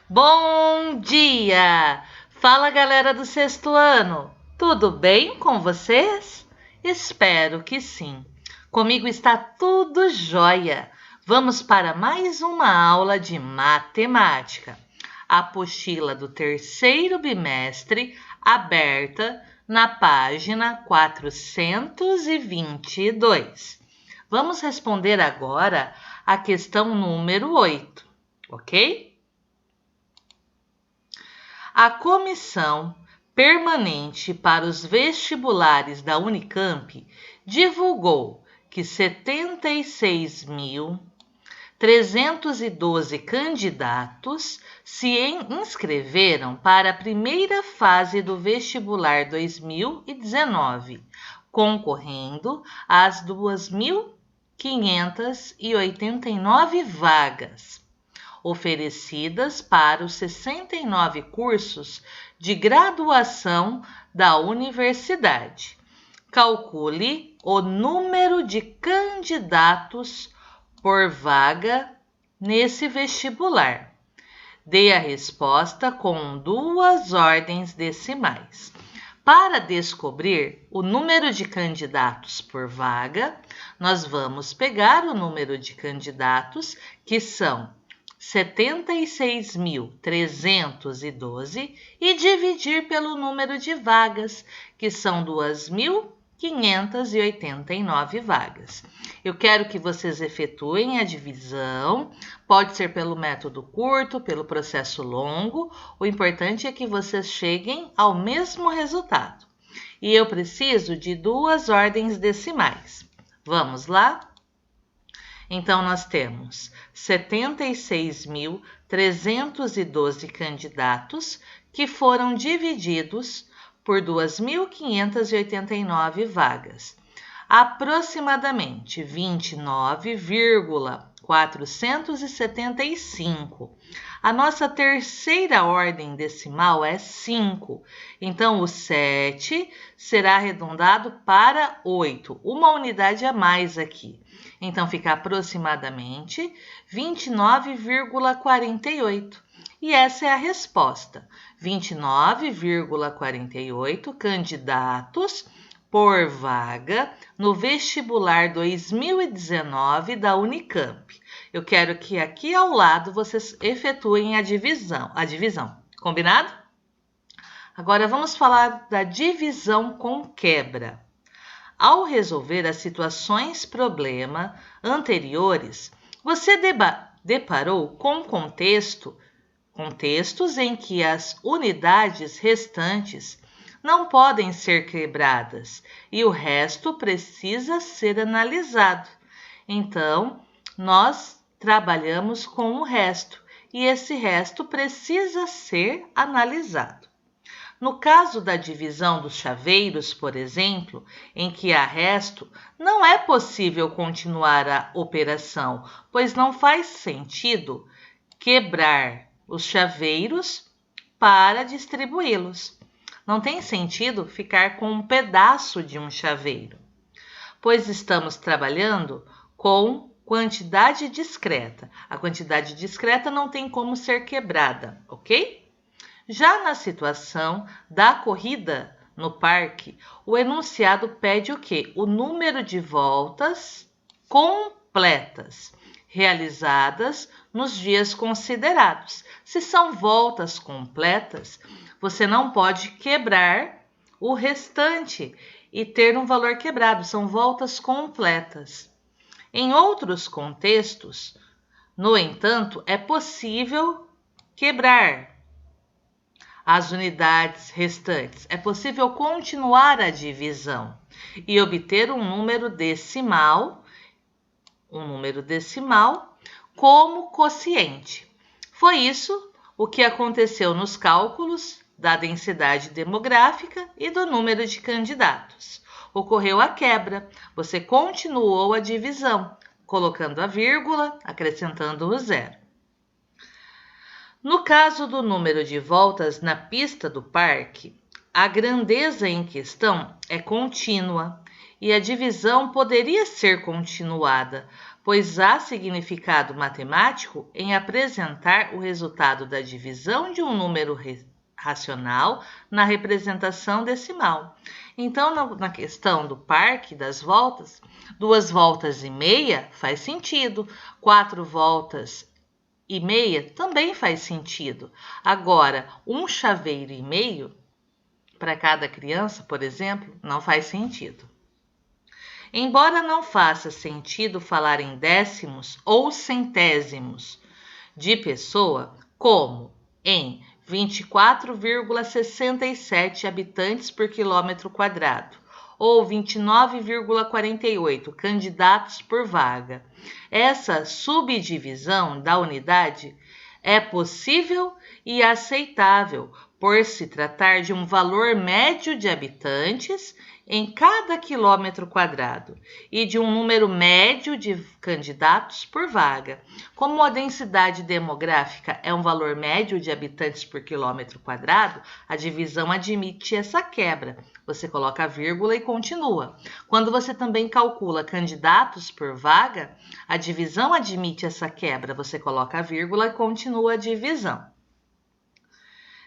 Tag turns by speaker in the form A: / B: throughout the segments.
A: Bom dia! Fala, galera do sexto ano! Tudo bem com vocês? Espero que sim. Comigo está tudo jóia. Vamos para mais uma aula de matemática. A apostila do terceiro bimestre, aberta na página 422. Vamos responder agora a questão número 8, ok? A Comissão Permanente para os Vestibulares da Unicamp divulgou que 76.312 candidatos se inscreveram para a primeira fase do vestibular 2019, concorrendo às 2.589 vagas oferecidas para os 69 cursos de graduação da universidade. Calcule o número de candidatos por vaga nesse vestibular. Dê a resposta com 2 ordens decimais. Para descobrir o número de candidatos por vaga, nós vamos pegar o número de candidatos, que são 76.312, e dividir pelo número de vagas, que são 2.589 vagas. Eu quero que vocês efetuem a divisão, pode ser pelo método curto, pelo processo longo, o importante é que vocês cheguem ao mesmo resultado. E eu preciso de 2 ordens decimais. Vamos lá? Então, nós temos 76.312 candidatos que foram divididos por 2.589 vagas. Aproximadamente 29,475. A nossa terceira ordem decimal é 5. Então, o 7 será arredondado para 8. Uma unidade a mais aqui. Então, fica aproximadamente 29,48. E essa é a resposta. 29,48 candidatos por vaga no vestibular 2019 da Unicamp. Eu quero que aqui ao lado vocês efetuem a divisão. Combinado? Agora vamos falar da divisão com quebra. Ao resolver as situações problema anteriores, você deparou com contextos em que as unidades restantes não podem ser quebradas e o resto precisa ser analisado. Então, nós trabalhamos com o resto e esse resto precisa ser analisado. No caso da divisão dos chaveiros, por exemplo, em que há resto, não é possível continuar a operação, pois não faz sentido quebrar os chaveiros para distribuí-los. Não tem sentido ficar com um pedaço de um chaveiro, pois estamos trabalhando com quantidade discreta. A quantidade discreta não tem como ser quebrada, ok? Já na situação da corrida no parque, o enunciado pede o quê? O número de voltas completas realizadas nos dias considerados. Se são voltas completas, você não pode quebrar o restante e ter um valor quebrado. São voltas completas. Em outros contextos, no entanto, é possível quebrar as unidades restantes. É possível continuar a divisão e obter um número decimal como quociente. Foi isso o que aconteceu nos cálculos da densidade demográfica e do número de candidatos. Ocorreu a quebra, você continuou a divisão, colocando a vírgula, acrescentando o zero. No caso do número de voltas na pista do parque, a grandeza em questão é contínua e a divisão poderia ser continuada pois há significado matemático em apresentar o resultado da divisão de um número racional na representação decimal. Então, na questão do parque das voltas, 2 voltas e meia faz sentido, 4 voltas e meia também faz sentido. Agora, 1 chaveiro e meio para cada criança, por exemplo, não faz sentido. Embora não faça sentido falar em décimos ou centésimos de pessoa, como em 24,67 habitantes por quilômetro quadrado, ou 29,48 candidatos por vaga. Essa subdivisão da unidade é possível e aceitável, por se tratar de um valor médio de habitantes em cada quilômetro quadrado e de um número médio de candidatos por vaga. Como a densidade demográfica é um valor médio de habitantes por quilômetro quadrado, a divisão admite essa quebra. Você coloca a vírgula e continua. Quando você também calcula candidatos por vaga, a divisão admite essa quebra. Você coloca a vírgula e continua a divisão.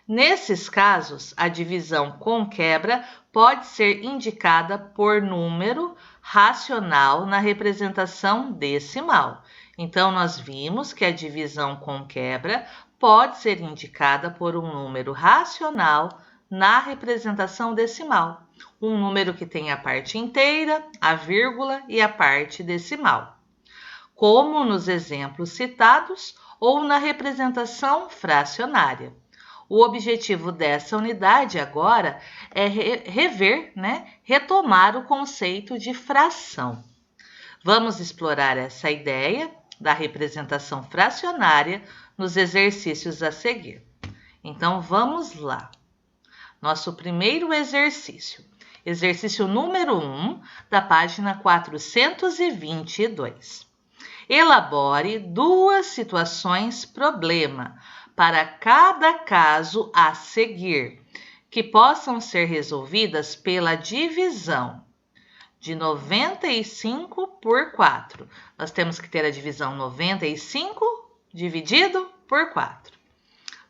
A: Nesses casos, a divisão com quebra pode ser indicada por número racional na representação decimal. Então, nós vimos que a divisão com quebra pode ser indicada por um número racional na representação decimal. Um número que tem a parte inteira, a vírgula e a parte decimal. Como nos exemplos citados ou na representação fracionária. O objetivo dessa unidade agora é retomar o conceito de fração. Vamos explorar essa ideia da representação fracionária nos exercícios a seguir. Então, vamos lá. Nosso primeiro exercício. Exercício número 1, da página 422. Elabore 2 situações problema para cada caso a seguir, que possam ser resolvidas pela divisão de 95 por 4. Nós temos que ter a divisão 95 dividido por 4.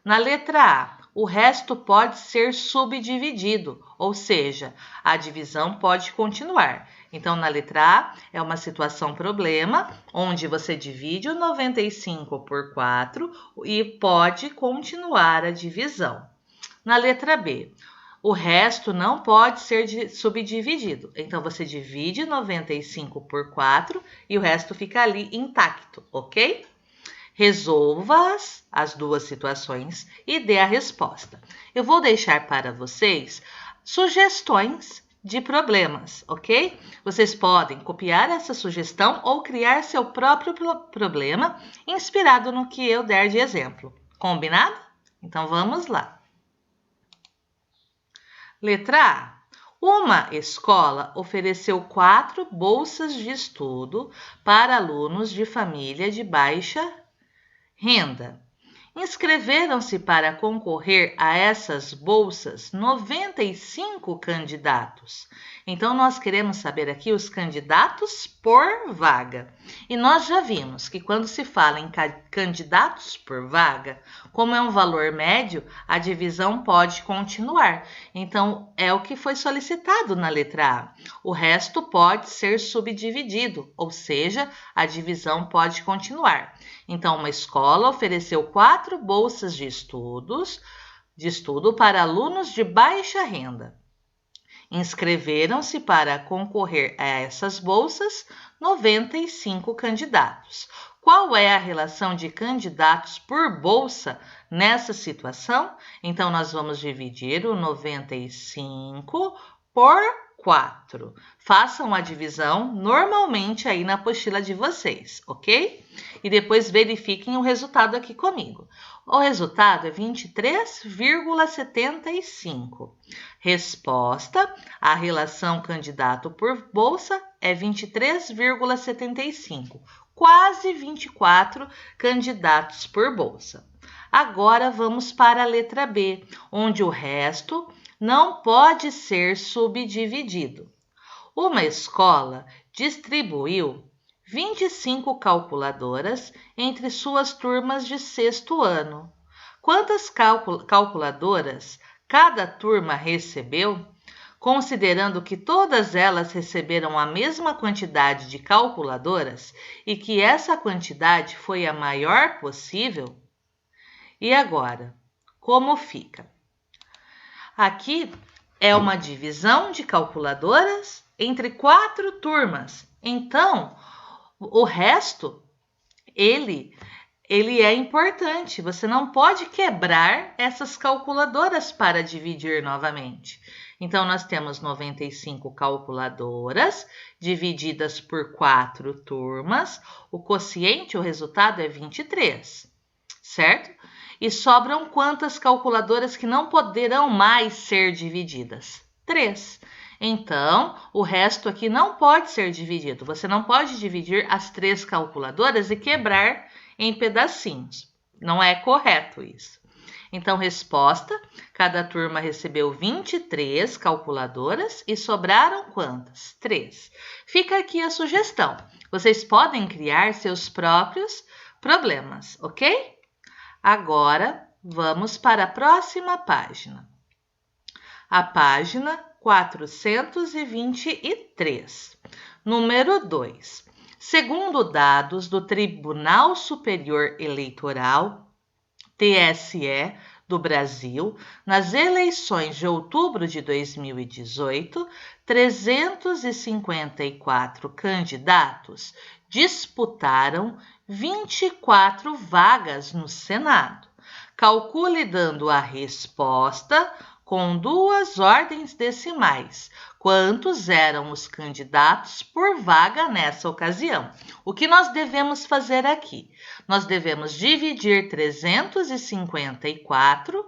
A: Na letra A, o resto pode ser subdividido, ou seja, a divisão pode continuar. Então, na letra A, é uma situação problema, onde você divide o 95 por 4 e pode continuar a divisão. Na letra B, o resto não pode ser subdividido. Então, você divide 95 por 4 e o resto fica ali intacto, ok? Resolva as 2 situações e dê a resposta. Eu vou deixar para vocês sugestões de problemas, ok? Vocês podem copiar essa sugestão ou criar seu próprio problema inspirado no que eu der de exemplo. Combinado? Então, vamos lá. Letra A. Uma escola ofereceu 4 bolsas de estudo para alunos de família de baixa renda. Inscreveram-se para concorrer a essas bolsas 95 candidatos. Então, nós queremos saber aqui os candidatos por vaga. E nós já vimos que quando se fala em candidatos por vaga, como é um valor médio, a divisão pode continuar. Então, é o que foi solicitado na letra A. O resto pode ser subdividido, ou seja, a divisão pode continuar. Então, uma escola ofereceu 4 bolsas de estudo para alunos de baixa renda. Inscreveram-se para concorrer a essas bolsas 95 candidatos. Qual é a relação de candidatos por bolsa nessa situação? Então, nós vamos dividir o 95 por 4. Façam a divisão normalmente aí na apostila de vocês, ok? E depois verifiquem o resultado aqui comigo. O resultado é 23,75. Resposta: a relação candidato por bolsa é 23,75. Quase 24 candidatos por bolsa. Agora vamos para a letra B, onde o resto não pode ser subdividido. Uma escola distribuiu 25 calculadoras entre suas turmas de 6º ano. Quantas calculadoras cada turma recebeu? Considerando que todas elas receberam a mesma quantidade de calculadoras e que essa quantidade foi a maior possível? E agora, como fica? Aqui é uma divisão de calculadoras entre 4 turmas. Então, o resto, ele é importante. Você não pode quebrar essas calculadoras para dividir novamente. Então, nós temos 95 calculadoras divididas por 4 turmas. O quociente, o resultado é 23, certo? E sobram quantas calculadoras que não poderão mais ser divididas? 3. Então, o resto aqui não pode ser dividido. Você não pode dividir as 3 calculadoras e quebrar em pedacinhos. Não é correto isso. Então, resposta: cada turma recebeu 23 calculadoras e sobraram quantas? 3. Fica aqui a sugestão. Vocês podem criar seus próprios problemas, ok? Agora, vamos para a próxima página. A página 423. Número 2. Segundo dados do Tribunal Superior Eleitoral, TSE, do Brasil, nas eleições de outubro de 2018, 354 candidatos disputaram 24 vagas no Senado. Calcule dando a resposta com 2 ordens decimais. Quantos eram os candidatos por vaga nessa ocasião? O que nós devemos fazer aqui? Nós devemos dividir 354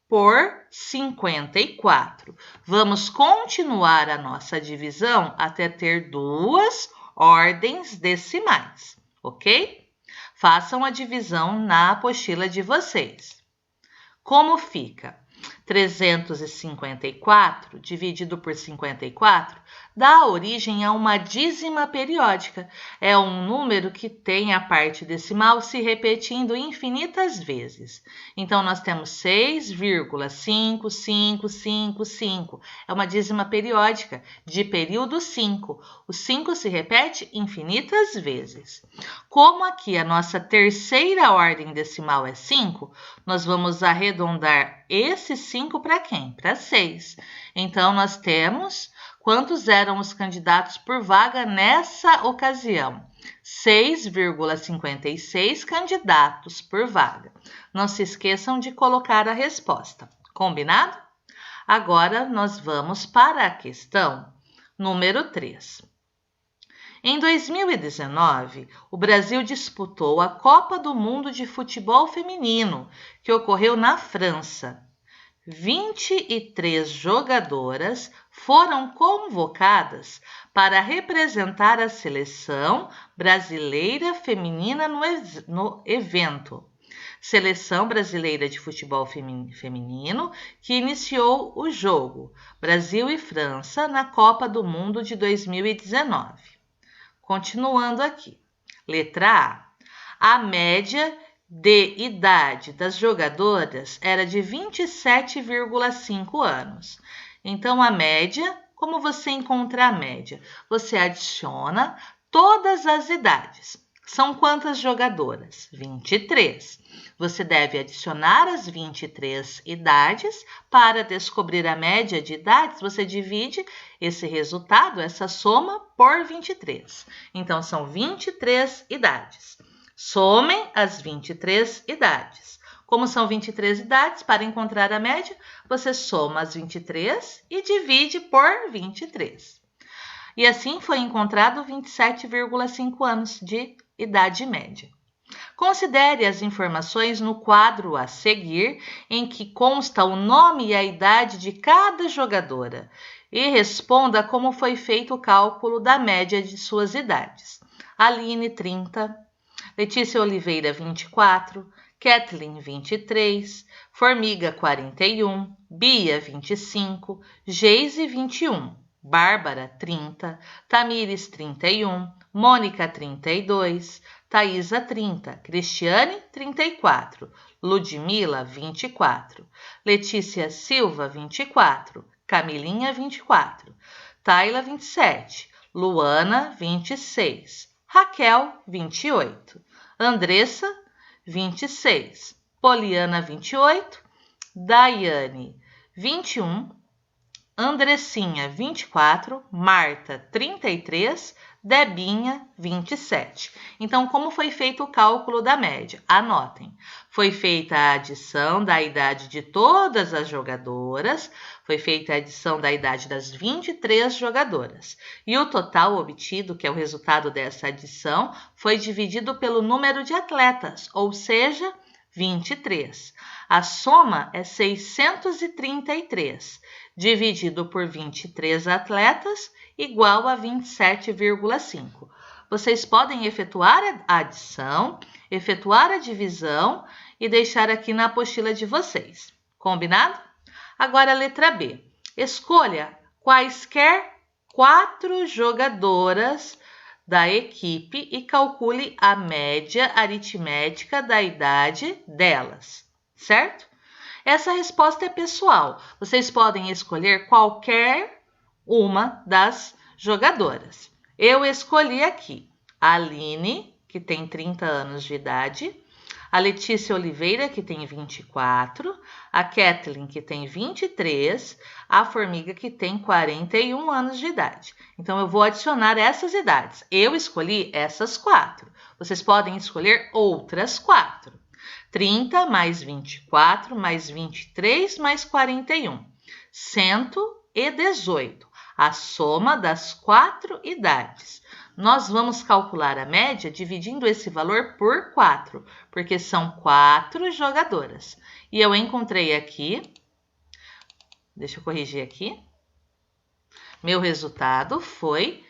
A: por 54. Vamos continuar a nossa divisão até ter 2 ordens decimais, ok? Façam a divisão na apostila de vocês. Como fica? 354 dividido por 54 dá origem a uma dízima periódica. É um número que tem a parte decimal se repetindo infinitas vezes. Então, nós temos 6,5555. É uma dízima periódica de período 5. O 5 se repete infinitas vezes. Como aqui a nossa terceira ordem decimal é 5, nós vamos arredondar esse 5 para quem? Para 6. Então, nós temos... Quantos eram os candidatos por vaga nessa ocasião? 6,56 candidatos por vaga. Não se esqueçam de colocar a resposta. Combinado? Agora, nós vamos para a questão número 3. Em 2019, o Brasil disputou a Copa do Mundo de Futebol Feminino, que ocorreu na França. 23 jogadoras foram convocadas para representar a seleção brasileira feminina no evento. Seleção Brasileira de Futebol Feminino, que iniciou o jogo Brasil e França na Copa do Mundo de 2019. Continuando aqui. Letra A. A média de idade das jogadoras era de 27,5 anos. Então, a média, como você encontra a média? Você adiciona todas as idades. São quantas jogadoras? 23. Você deve adicionar as 23 idades. Para descobrir a média de idades, você divide esse resultado, essa soma, por 23. Então, são 23 idades. Somem as 23 idades. Como são 23 idades, para encontrar a média, você soma as 23 e divide por 23. E assim foi encontrado 27,5 anos de idade média. Considere as informações no quadro a seguir, em que consta o nome e a idade de cada jogadora, e responda como foi feito o cálculo da média de suas idades. Aline, 30. Letícia Oliveira, 24, Kathleen, 23, Formiga, 41, Bia, 25, Geise, 21, Bárbara, 30, Tamires, 31, Mônica, 32, Thaisa, 30, Cristiane, 34, Ludmila, 24, Letícia Silva, 24, Camilinha, 24, Tayla, 27, Luana, 26, Raquel, 28, Andressa, 26, Poliana, 28, Daiane, 21, Andressinha, 24, Marta, 33, Debinha, 27. Então, como foi feito o cálculo da média? Anotem. Foi feita a adição da idade de todas as jogadoras, foi feita a adição da idade das 23 jogadoras. E o total obtido, que é o resultado dessa adição, foi dividido pelo número de atletas, ou seja, 23. A soma é 633, dividido por 23 atletas, igual a 27,5. Vocês podem efetuar a adição, efetuar a divisão e deixar aqui na apostila de vocês. Combinado? Agora a letra B. Escolha quaisquer 4 jogadoras da equipe e calcule a média aritmética da idade delas, certo? Essa resposta é pessoal. Vocês podem escolher qualquer uma das jogadoras. Eu escolhi aqui a Aline, que tem 30 anos de idade, a Letícia Oliveira, que tem 24, a Kathleen, que tem 23, a Formiga, que tem 41 anos de idade. Então, eu vou adicionar essas idades. Eu escolhi essas 4. Vocês podem escolher outras 4. 30 mais 24 mais 23 mais 41. 118. A soma das 4 idades. Nós vamos calcular a média dividindo esse valor por 4, porque são 4 jogadoras. E eu encontrei aqui, deixa eu corrigir aqui, meu resultado foi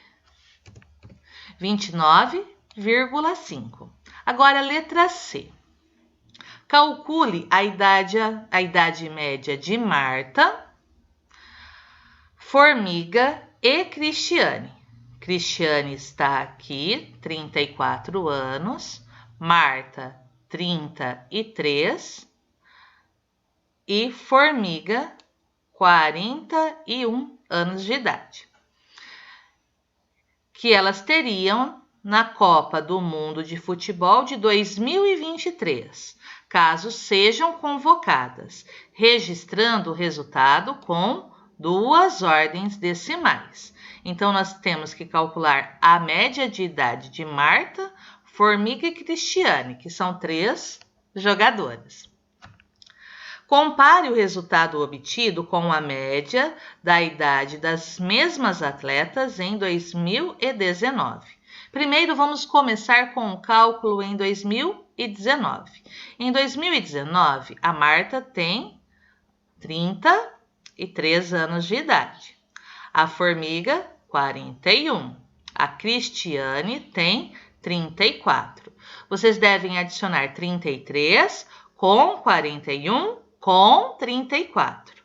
A: 29,5. Agora, letra C. Calcule a idade média de Marta, Formiga e Cristiane. Cristiane está aqui, 34 anos, Marta, 33 e Formiga, 41 anos de idade. Que elas teriam na Copa do Mundo de Futebol de 2023, caso sejam convocadas, registrando o resultado com 2 ordens decimais. Então, nós temos que calcular a média de idade de Marta, Formiga e Cristiane, que são 3 jogadoras. Compare o resultado obtido com a média da idade das mesmas atletas em 2019. Primeiro, vamos começar com o cálculo em 2019. Em 2019, a Marta tem 33 anos de idade. A Formiga, 41. A Cristiane tem 34. Vocês devem adicionar 33 com 41 com 34.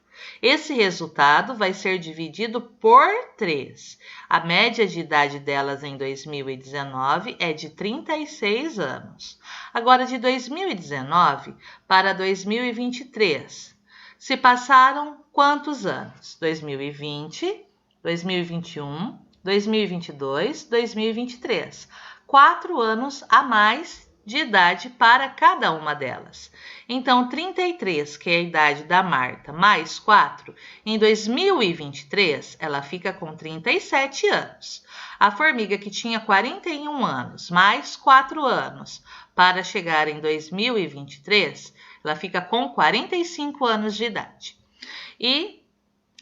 A: Esse resultado vai ser dividido por 3. A média de idade delas em 2019 é de 36 anos. Agora, de 2019 para 2023, se passaram quantos anos? 2020, 2021, 2022, 2023. 4 anos a mais de idade para cada uma delas. Então, 33, que é a idade da Marta, mais 4, em 2023, ela fica com 37 anos. A Formiga, que tinha 41 anos, mais 4 anos, para chegar em 2023, ela fica com 45 anos de idade. E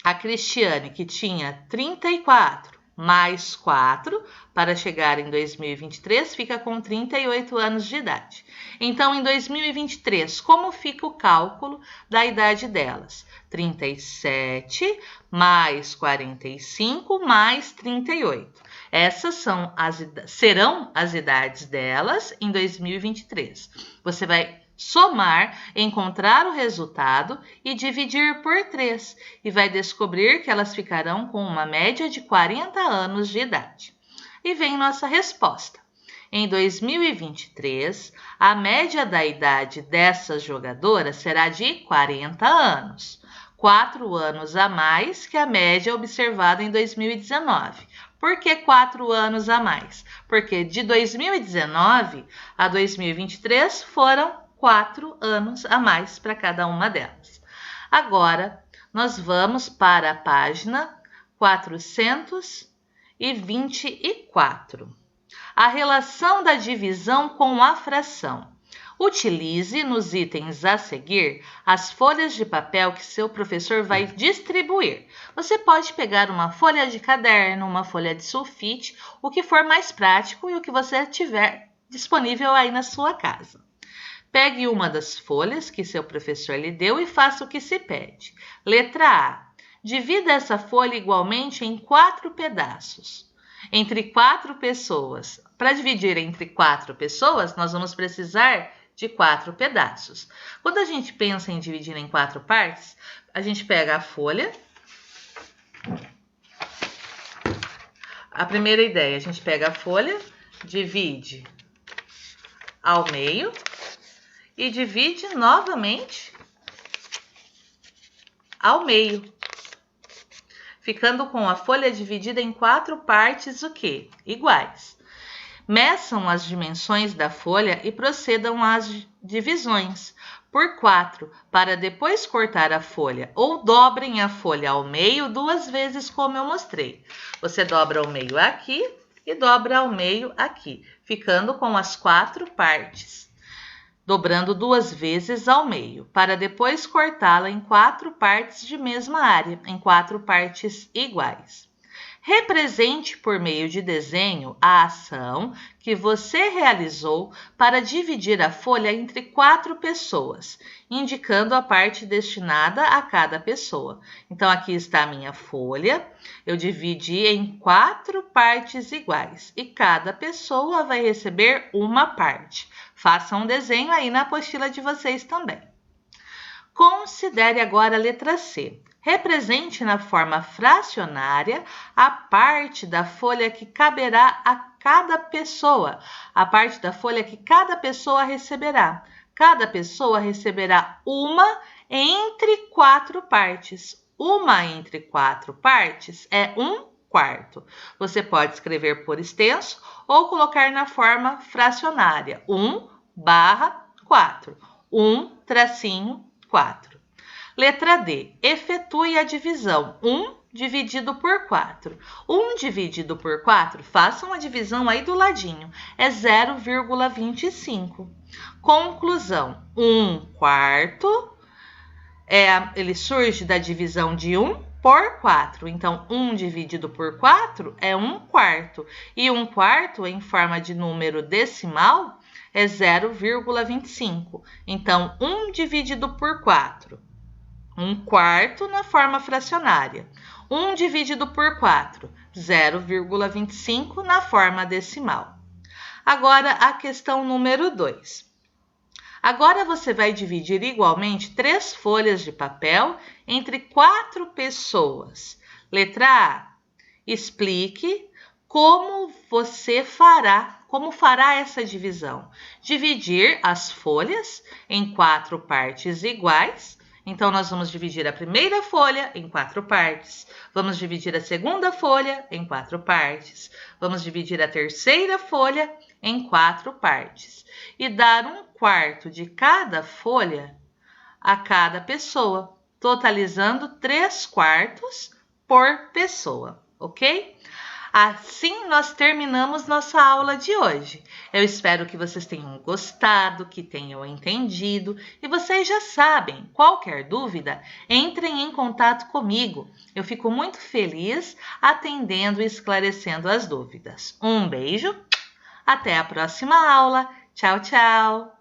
A: a Cristiane, que tinha 34, mais 4, para chegar em 2023, fica com 38 anos de idade. Então, em 2023, como fica o cálculo da idade delas? 37 mais 45 mais 38. Essas serão as idades delas em 2023. Você vai somar, encontrar o resultado e dividir por 3. E vai descobrir que elas ficarão com uma média de 40 anos de idade. E vem nossa resposta. Em 2023, a média da idade dessas jogadoras será de 40 anos, 4 anos a mais que a média observada em 2019. Por que 4 anos a mais? Porque de 2019 a 2023 foram 4 anos a mais para cada uma delas. Agora, nós vamos para a página 424. A relação da divisão com a fração. Utilize nos itens a seguir as folhas de papel que seu professor vai distribuir. Você pode pegar uma folha de caderno, uma folha de sulfite, o que for mais prático e o que você tiver disponível aí na sua casa. Pegue uma das folhas que seu professor lhe deu e faça o que se pede. Letra A. Divida essa folha igualmente em 4 pedaços. Entre 4 pessoas. Para dividir entre 4 pessoas, nós vamos precisar de 4 pedaços. Quando a gente pensa em dividir em 4 partes, a gente pega a folha. A primeira ideia, a gente pega a folha, divide ao meio e divide novamente ao meio. Ficando com a folha dividida em 4 partes, o quê? Iguais. Meçam as dimensões da folha e procedam às divisões por 4, para depois cortar a folha, ou dobrem a folha ao meio 2 vezes, como eu mostrei. Você dobra ao meio aqui e dobra ao meio aqui, ficando com as 4 partes. Dobrando 2 vezes ao meio, para depois cortá-la em 4 partes de mesma área, em 4 partes iguais. Represente por meio de desenho a ação que você realizou para dividir a folha entre 4 pessoas, indicando a parte destinada a cada pessoa. Então, aqui está a minha folha, eu dividi em 4 partes iguais e cada pessoa vai receber uma parte. Façam um desenho aí na apostila de vocês também. Considere agora a letra C. Represente na forma fracionária a parte da folha que caberá a cada pessoa, a parte da folha que cada pessoa receberá. Cada pessoa receberá uma entre 4 partes. Uma entre 4 partes é 1/4. Você pode escrever por extenso ou colocar na forma fracionária. 1/4. 1-4. Letra D. Efetue a divisão. 1 dividido por 4. 1 dividido por 4, façam a divisão aí do ladinho. É 0,25. Conclusão. 1/4. Ele surge da divisão de 1 por 4. Então, 1 dividido por 4 é 1/4. E 1/4 em forma de número decimal é 0,25. Então, 1 dividido por 4. 1/4 na forma fracionária. 1 dividido por 4. 0,25 na forma decimal. Agora, a questão número 2. Agora, você vai dividir igualmente 3 folhas de papel entre 4 pessoas. Letra A. Explique como fará essa divisão. Dividir as folhas em 4 partes iguais. Então, nós vamos dividir a primeira folha em 4 partes. Vamos dividir a segunda folha em 4 partes. Vamos dividir a terceira folha em 4 partes. E dar 1/4 de cada folha a cada pessoa, totalizando 3/4 por pessoa, ok? Assim, nós terminamos nossa aula de hoje. Eu espero que vocês tenham gostado, que tenham entendido. E vocês já sabem, qualquer dúvida, entrem em contato comigo. Eu fico muito feliz atendendo e esclarecendo as dúvidas. Um beijo, até a próxima aula. Tchau, tchau!